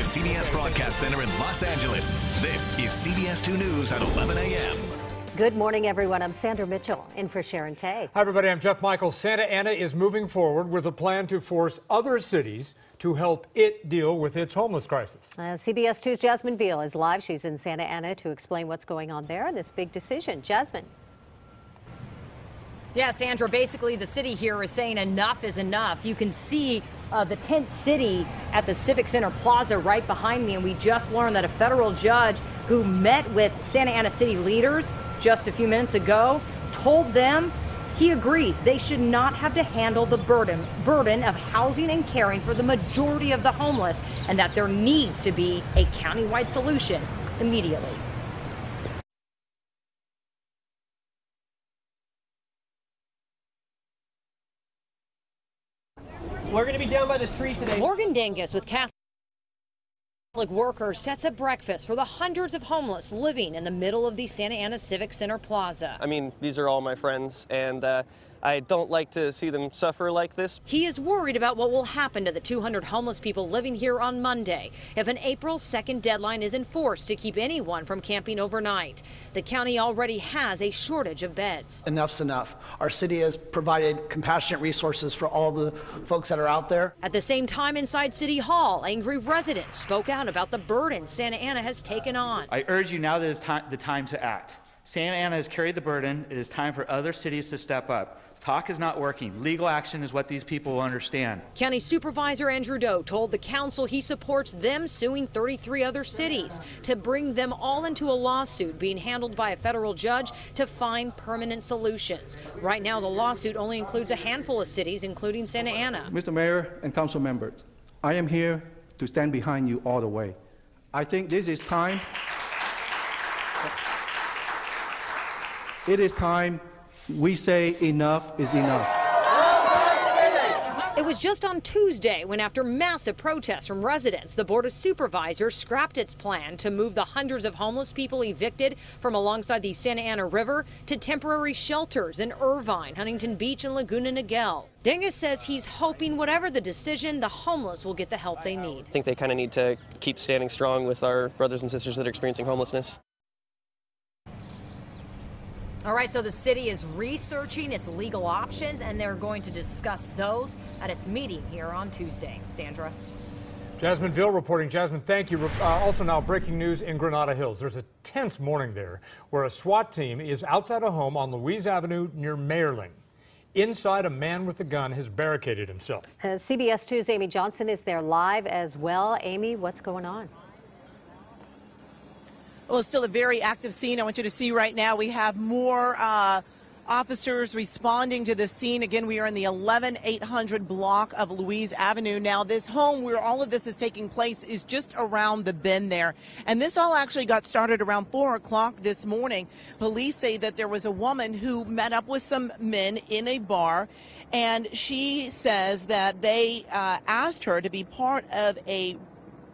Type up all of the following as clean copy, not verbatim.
CBS Broadcast Center in Los Angeles, this is CBS 2 News at 11 a.m. Good morning, everyone. I'm Sandra Mitchell, in for Sharon Tay. Hi, everybody. I'm Jeff Michaels. Santa Ana is moving forward with a plan to force other cities to help it deal with its homeless crisis. CBS 2's Jasmine Veal is live. She's in Santa Ana to explain what's going on there and this big decision. Jasmine. Yeah, Sandra, basically the city here is saying enough is enough. You can see the tent city at the Civic Center Plaza right behind me, and we just learned that a federal judge who met with Santa Ana city leaders just a few minutes ago told them he agrees they should not have to handle the burden of housing and caring for the majority of the homeless, and that there needs to be a countywide solution immediately. We're going to be down by the tree today. Morgan Dangus with Catholic Workers sets up breakfast for the hundreds of homeless living in the middle of the Santa Ana Civic Center Plaza. I mean, these are all my friends, and I don't like to see them suffer like this. He is worried about what will happen to the 200 homeless people living here on Monday if an April 2nd deadline is enforced to keep anyone from camping overnight. The county already has a shortage of beds. Enough's enough. Our city has provided compassionate resources for all the folks that are out there. At the same time, inside City Hall, angry residents spoke out about the burden Santa Ana has taken on. I urge you now that is the time to act. Santa Ana has carried the burden. It is time for other cities to step up. Talk is not working. Legal action is what these people will understand. County Supervisor Andrew Doe told the council he supports them suing 33 other cities to bring them all into a lawsuit being handled by a federal judge to find permanent solutions. Right now, the lawsuit only includes a handful of cities, including Santa Ana. Mr. Mayor and council members, I am here to stand behind you all the way. I think this is time. It is time we say enough is enough. It was just on Tuesday when, after massive protests from residents, the Board of Supervisors scrapped its plan to move the hundreds of homeless people evicted from alongside the Santa Ana River to temporary shelters in Irvine, Huntington Beach, and Laguna Niguel. Dangus says he's hoping whatever the decision, the homeless will get the help they need. I think they kind of need to keep standing strong with our brothers and sisters that are experiencing homelessness. All right, so the city is researching its legal options, and they're going to discuss those at its meeting here on Tuesday. Sandra. Jasmine Veal reporting. Jasmine, thank you. Also now, breaking news in Granada Hills. There's a tense morning there where a SWAT team is outside a home on Louise Avenue near Mayerling. Inside, a man with a gun has barricaded himself. CBS 2's Amy Johnson is there live as well. Amy, what's going on? Well, it's still a very active scene. I want you to see right now we have more officers responding to this scene. Again, we are in the 11800 block of Louise Avenue. Now, this home where all of this is taking place is just around the bend there. And this all actually got started around 4 o'clock this morning. Police say that there was a woman who met up with some men in a bar, and she says that they asked her to be part of a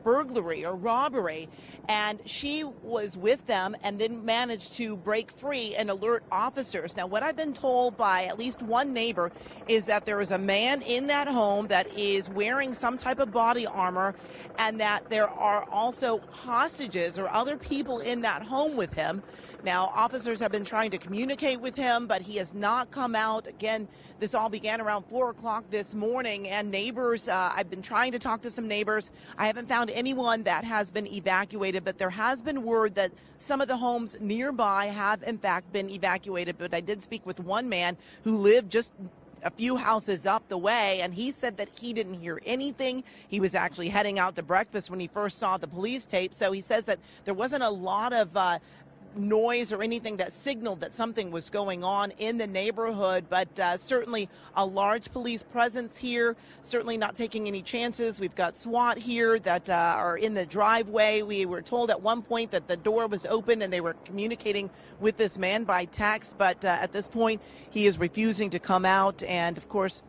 burglary or robbery, and she was with them and then managed to break free and alert officers. Now, what I've been told by at least one neighbor is that there is a man in that home that is wearing some type of body armor, and that there are also hostages or other people in that home with him. Now, officers have been trying to communicate with him, but he has not come out. Again, this all began around 4 o'clock this morning, and neighbors, I've been trying to talk to some neighbors. I haven't found anyone that has been evacuated, but there has been word that some of the homes nearby have, in fact, been evacuated. But I did speak with one man who lived just a few houses up the way, and he said that he didn't hear anything. He was actually heading out to breakfast when he first saw the police tape, so he says that there wasn't a lot of noise or anything that signaled that something was going on in the neighborhood, but certainly a large police presence here, certainly not taking any chances. We've got SWAT here that are in the driveway. We were told at one point that the door was open and they were communicating with this man by text, but at this point he is refusing to come out, and of course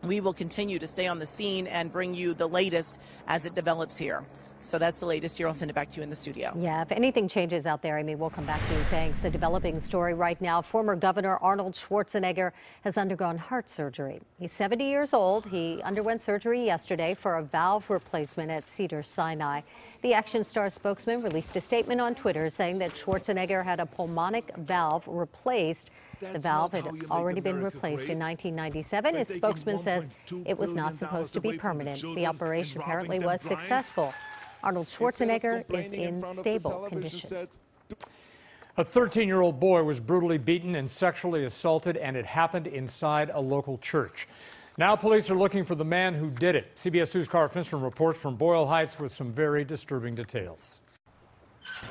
we will continue to stay on the scene and bring you the latest as it develops here. So that's the latest here. I'll send it back to you in the studio. Yeah, if anything changes out there, Amy, we'll come back to you. Thanks. A developing story right now. Former Governor Arnold Schwarzenegger has undergone heart surgery. He's 70 years old. He underwent surgery yesterday for a valve replacement at Cedars-Sinai. The Action Star spokesman released a statement on Twitter saying that Schwarzenegger had a pulmonic valve replaced. The valve had already been replaced in 1997. His spokesman says it was not supposed to be permanent. The operation apparently was successful. Arnold Schwarzenegger is in stable condition. A 13-year-old boy was brutally beaten and sexually assaulted, and it happened inside a local church. Now police are looking for the man who did it. CBS News' Cara Finstrom reports from Boyle Heights with some very disturbing details.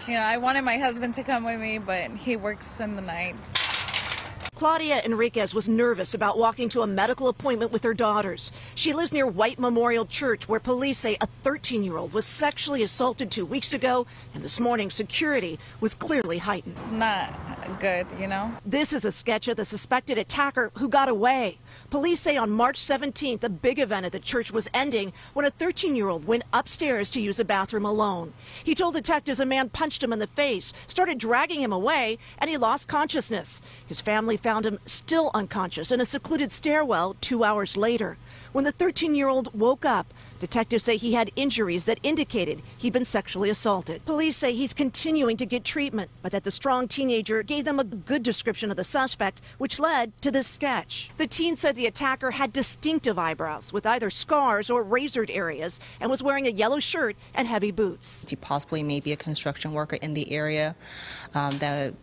You know, I wanted my husband to come with me, but he works in the nights. Claudia Enriquez was nervous about walking to a medical appointment with her daughters. She lives near White Memorial Church, where police say a 13-year-old was sexually assaulted 2 weeks ago, and this morning security was clearly heightened. It's not good, you know. This is a sketch of the suspected attacker who got away. Police say on March 17th, a big event at the church was ending when a 13-year-old went upstairs to use the bathroom alone. He told detectives a man punched him in the face, started dragging him away, and he lost consciousness. His family found him still unconscious in a secluded stairwell 2 hours later. When the 13-year-old woke up, detectives say he had injuries that indicated he'd been sexually assaulted. Police say he's continuing to get treatment, but that the strong teenager gave them a good description of the suspect, which led to this sketch. The teen said the attacker had distinctive eyebrows with either scars or razored areas and was wearing a yellow shirt and heavy boots. He possibly may be a construction worker in the area that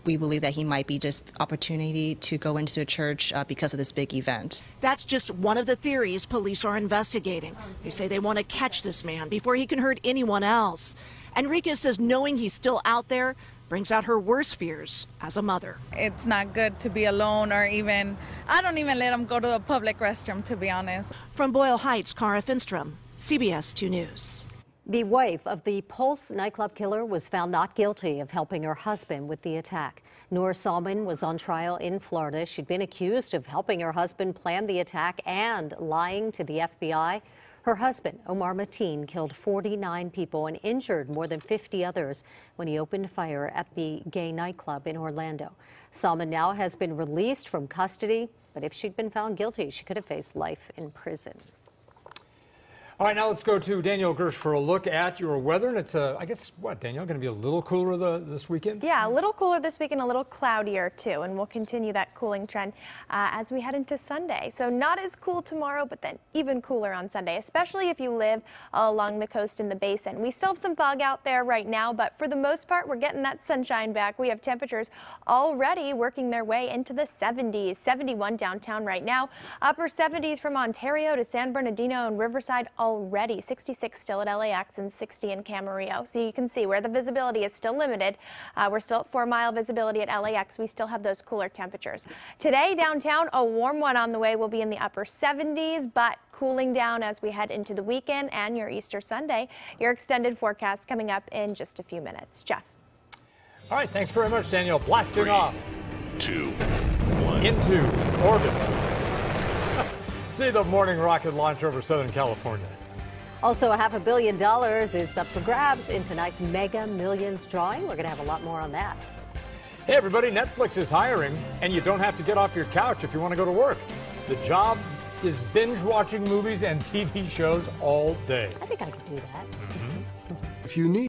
we believe that he might be just opportunity to go into the church because of this big event. That's just one of the theories police are investigating. They say they want to catch this man before he can hurt anyone else. Enriquez says knowing he's still out there brings out her worst fears as a mother. It's not good to be alone, or even, I don't even let him go to a public restroom, to be honest. From Boyle Heights, Cara Finstrom, CBS 2 News. The wife of the Pulse nightclub killer was found not guilty of helping her husband with the attack. Noor Salman was on trial in Florida. She'd been accused of helping her husband plan the attack and lying to the FBI. Her husband, Omar Mateen, killed 49 people and injured more than 50 others when he opened fire at the gay nightclub in Orlando. Salman now has been released from custody, but if she'd been found guilty, she could have faced life in prison. All right, now let's go to Danielle Gersh for a look at your weather. And it's, I guess, what, Danielle, going to be a little cooler this weekend? Yeah, a little cooler this weekend, a little cloudier, too. And we'll continue that cooling trend as we head into Sunday. So not as cool tomorrow, but then even cooler on Sunday, especially if you live along the coast in the basin. We still have some fog out there right now, but for the most part, we're getting that sunshine back. We have temperatures already working their way into the 70s, 71 downtown right now, upper 70s from Ontario to San Bernardino and Riverside already, 66 still at LAX and 60 in Camarillo. So you can see where the visibility is still limited. We're still at 4-mile visibility at LAX. We still have those cooler temperatures. Today downtown, a warm one on the way. Will be in the upper 70s, but cooling down as we head into the weekend and your Easter Sunday. Your extended forecast coming up in just a few minutes. Jeff. All right, thanks very much, Danielle. Blasting 3, off. 2, 1. Into orbit. See the morning rocket launch over Southern California. Also, $500 million is up for grabs in tonight's Mega Millions drawing. We're going to have a lot more on that. Hey, everybody, Netflix is hiring, and you don't have to get off your couch if you want to go to work. The job is binge-watching movies and TV shows all day. I think I could do that. If you need